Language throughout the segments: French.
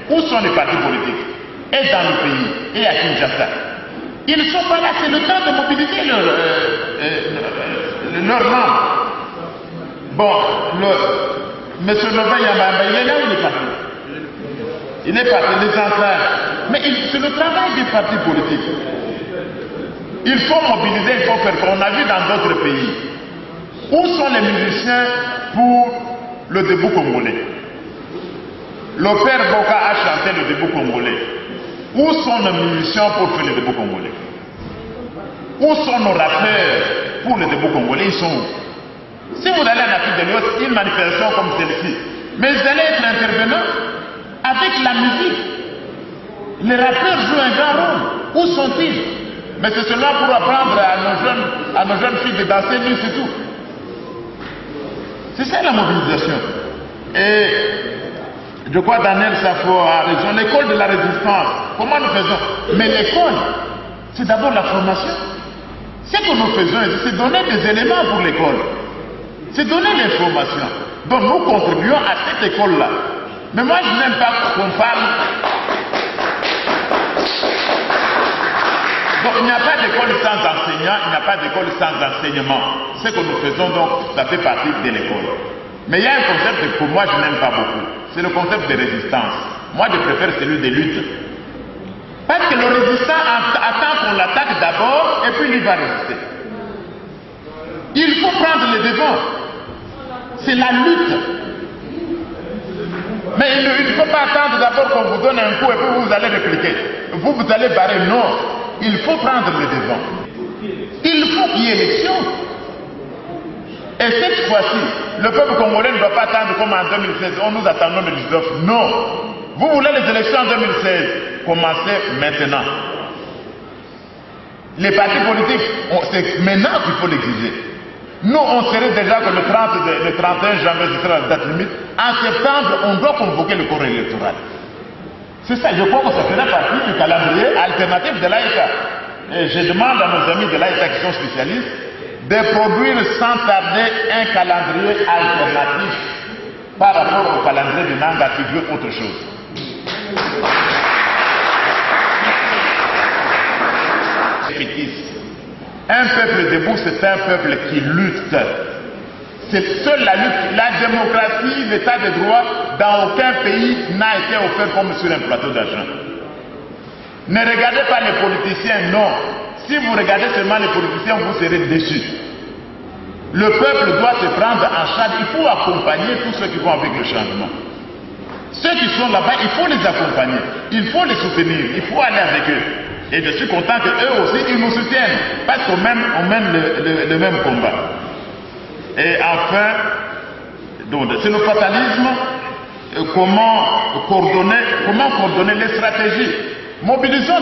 Où sont les partis politiques? Et dans le pays, et à Kinshasa. Ils ne sont pas là, c'est le temps de mobiliser leurs membres. Bon, M. Nova Yambamba, il est là ou il est parti? Il est parti, les enfants. Mais c'est le travail des partis politiques. Il faut mobiliser, il faut faire. On a vu dans d'autres pays. Où sont les musiciens pour le debout congolais? Le père Boka a chanté le debout congolais. Où sont nos musiciens pour faire le debout congolais? Où sont nos rappeurs pour le debout congolais? Ils sont où? Si vous allez en Afrique de l'Ouest, une manifestation comme celle-ci, mais vous allez être intervenant avec la musique. Les rappeurs jouent un grand rôle. Où sont-ils? Mais c'est seulement pour apprendre à nos jeunes filles de danser nu, c'est tout. C'est ça la mobilisation. Et je crois Daniel Safo a raison. L'école de la résistance, comment nous faisons? Mais l'école, c'est d'abord la formation. Ce que nous faisons, c'est donner des éléments pour l'école. C'est donner l'information. Donc nous contribuons à cette école-là. Mais moi, je n'aime pas qu'on parle. Donc il n'y a pas d'école sans enseignant, il n'y a pas d'école sans enseignement. Ce que nous faisons, donc, ça fait partie de l'école. Mais il y a un concept que pour moi, je n'aime pas beaucoup. C'est le concept de résistance. Moi, je préfère celui de lutte. Parce que le résistant attend qu'on l'attaque d'abord et puis il va résister. Il faut prendre les devants. C'est la lutte. Mais il ne faut pas attendre d'abord qu'on vous donne un coup et puis vous allez répliquer. Vous allez barrer. Non. Il faut prendre les devants. Il faut qu'il y ait élection. Et cette fois-ci, le peuple congolais ne doit pas attendre comme en 2016. On nous attendons le 19. Non. Vous voulez les élections en 2016. Commencez maintenant. Les partis politiques, c'est maintenant qu'il faut l'exiger. Nous, on serait déjà que le 31 janvier, ce sera la date limite. En septembre, on doit convoquer le corps électoral. C'est ça, je crois que ça fera partie du calendrier alternatif de l'AETA. Et je demande à nos amis de l'AETA qui sont spécialistes de produire sans tarder un calendrier alternatif par rapport au calendrier de Nanga qui veut autre chose. Un peuple debout, c'est un peuple qui lutte. C'est seule la lutte. La démocratie, l'état de droit, dans aucun pays n'a été offert comme sur un plateau d'argent. Ne regardez pas les politiciens, non. Si vous regardez seulement les politiciens, vous serez déçus. Le peuple doit se prendre en charge. Il faut accompagner tous ceux qui vont avec le changement. Ceux qui sont là-bas, il faut les accompagner. Il faut les soutenir. Il faut aller avec eux. Et je suis content qu'eux aussi, ils nous soutiennent. Parce qu'on mène le même combat. Et enfin, c'est le fatalisme. Comment coordonner les stratégies? Mobilisons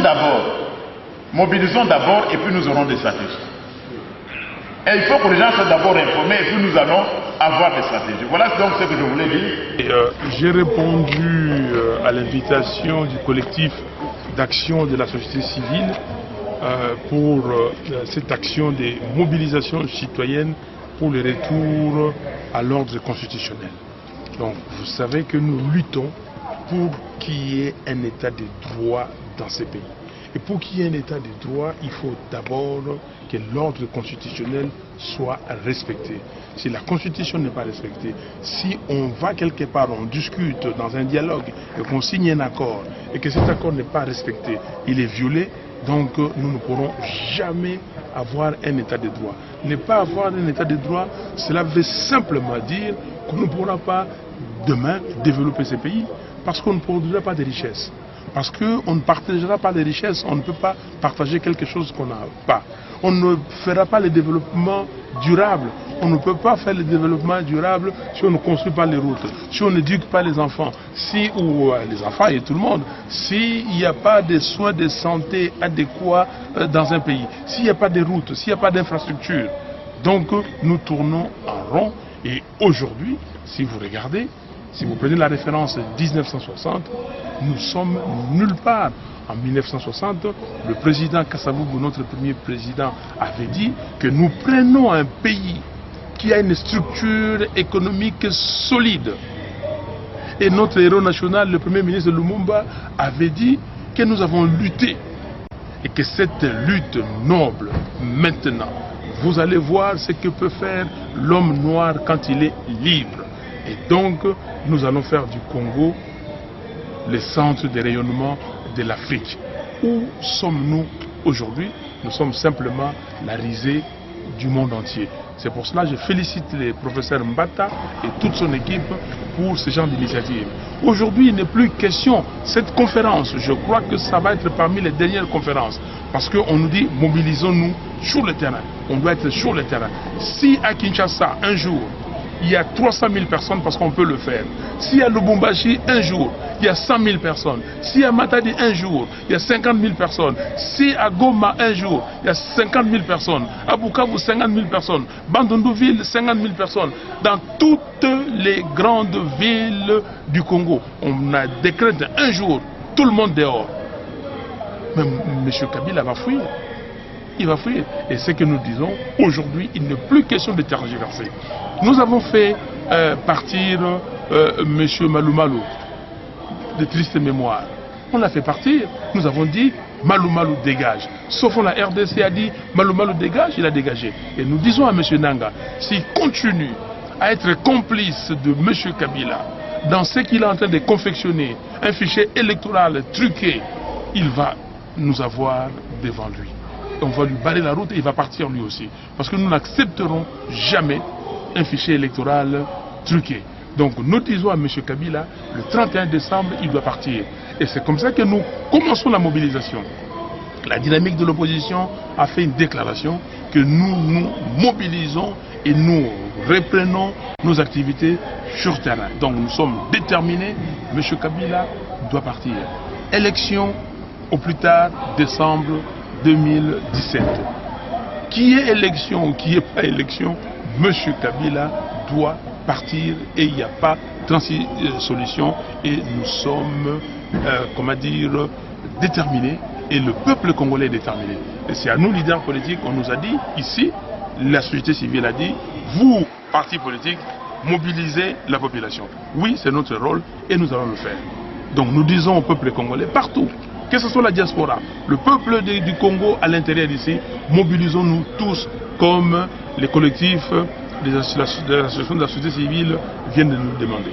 d'abord et puis nous aurons des stratégies. Et il faut que les gens soient d'abord informés et puis nous allons avoir des stratégies. Voilà donc ce que je voulais dire. J'ai répondu à l'invitation du collectif d'action de la société civile pour cette action de mobilisation citoyenne pour le retour à l'ordre constitutionnel. Donc vous savez que nous luttons pour qu'il y ait un état de droit dans ces pays. Et pour qu'il y ait un état de droit, il faut d'abord que l'ordre constitutionnel soit respecté. Si la constitution n'est pas respectée, si on va quelque part, on discute dans un dialogue et qu'on signe un accord et que cet accord n'est pas respecté, il est violé, donc nous ne pourrons jamais avoir un état de droit. Ne pas avoir un état de droit, cela veut simplement dire qu'on ne pourra pas demain développer ces pays parce qu'on ne produira pas de richesses. Parce qu'on ne partagera pas les richesses, on ne peut pas partager quelque chose qu'on n'a pas. On ne fera pas le développement durable. On ne peut pas faire le développement durable si on ne construit pas les routes, si on n'éduque pas les enfants, ou les enfants et tout le monde, s'il n'y a pas de soins de santé adéquats dans un pays, s'il n'y a pas de routes, s'il n'y a pas d'infrastructures. Donc nous tournons en rond et aujourd'hui, si vous regardez, si vous prenez la référence 1960, nous sommes nulle part. En 1960, le président Kasavubu, notre premier président, avait dit que nous prenons un pays qui a une structure économique solide Et notre héros national, le Premier ministre Lumumba, avait dit que nous avons lutté. Et que cette lutte noble, maintenant, vous allez voir ce que peut faire l'homme noir quand il est libre. Et donc, nous allons faire du Congo le centre de rayonnement de l'Afrique. Où sommes-nous aujourd'hui? Nous sommes simplement la risée du monde entier. C'est pour cela que je félicite le professeur Mbata et toute son équipe pour ce genre d'initiative. Aujourd'hui, il n'est plus question, cette conférence, je crois que ça va être parmi les dernières conférences, parce qu'on nous dit mobilisons-nous sur le terrain. On doit être sur le terrain. Si à Kinshasa, un jour, il y a 300 000 personnes, parce qu'on peut le faire. Si à Lubumbashi, un jour, il y a 100 000 personnes. Si à Matadi, un jour, il y a 50 000 personnes. Si à Goma, un jour, il y a 50 000 personnes. À Bukavu, 50 000 personnes. Bandundu-Ville, 50 000 personnes. Dans toutes les grandes villes du Congo, on a décrété un jour, tout le monde dehors. Mais M. Kabila va fuir. Il va fuir. Et ce que nous disons, aujourd'hui, il n'est plus question de tergiverser. Nous avons fait partir M. Malou Malou, de triste mémoire. On l'a fait partir. Nous avons dit, Malou Malou dégage. Sauf que la RDC a dit, Malou Malou dégage, il a dégagé. Et nous disons à M. Nanga, s'il continue à être complice de M. Kabila, dans ce qu'il est en train de confectionner, un fichier électoral truqué, il va nous avoir devant lui. On va lui barrer la route et il va partir lui aussi. Parce que nous n'accepterons jamais un fichier électoral truqué. Donc nous disons à M. Kabila, le 31 décembre, il doit partir. Et c'est comme ça que nous commençons la mobilisation. La dynamique de l'opposition a fait une déclaration que nous nous mobilisons et nous reprenons nos activités sur terrain. Donc nous sommes déterminés, M. Kabila doit partir. Élection au plus tard décembre 2017. Qui est élection ou qui n'est pas élection, M. Kabila doit partir et il n'y a pas de solution et nous sommes, comment dire, déterminés et le peuple congolais est déterminé. Et c'est à nous, leaders politiques, on nous a dit, ici, la société civile a dit, vous, partis politiques, mobilisez la population. Oui, c'est notre rôle et nous allons le faire. Donc nous disons au peuple congolais, partout, que ce soit la diaspora, le peuple du Congo à l'intérieur d'ici, mobilisons-nous tous comme les collectifs des associations de la société civile viennent de nous demander.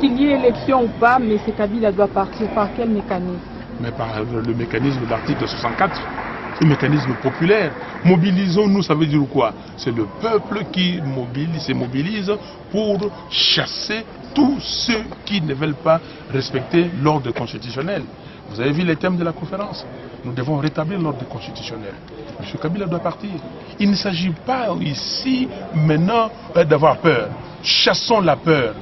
Qu'il y ait élection ou pas, mais ce Kabila doit partir. Par quel mécanisme? Mais par le mécanisme de l'article 64, le mécanisme populaire. Mobilisons-nous, ça veut dire quoi? C'est le peuple qui se mobilise pour chasser tous ceux qui ne veulent pas respecter l'ordre constitutionnel. Vous avez vu les thèmes de la conférence. Nous devons rétablir l'ordre constitutionnel. M. Kabila doit partir. Il ne s'agit pas ici maintenant d'avoir peur. Chassons la peur.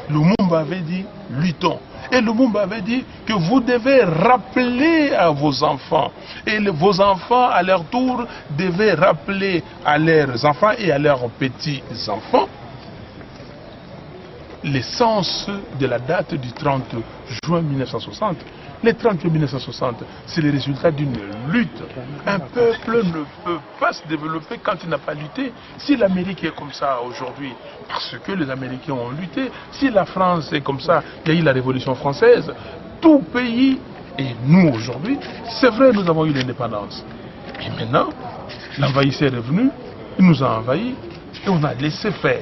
Lumumba avait dit, luttons. Et Lumumba avait dit que vous devez rappeler à vos enfants. Et vos enfants, à leur tour, devaient rappeler à leurs enfants et à leurs petits-enfants l'essence de la date du 30 juin 1960. Les 30 juin 1960, c'est le résultat d'une lutte. Un peuple ne peut pas se développer quand il n'a pas lutté. Si l'Amérique est comme ça aujourd'hui, parce que les Américains ont lutté, si la France est comme ça, il y a eu la Révolution française, tout pays, et nous aujourd'hui, c'est vrai, nous avons eu l'indépendance. Et maintenant, l'envahisseur est venu, il nous a envahis, et on a laissé faire.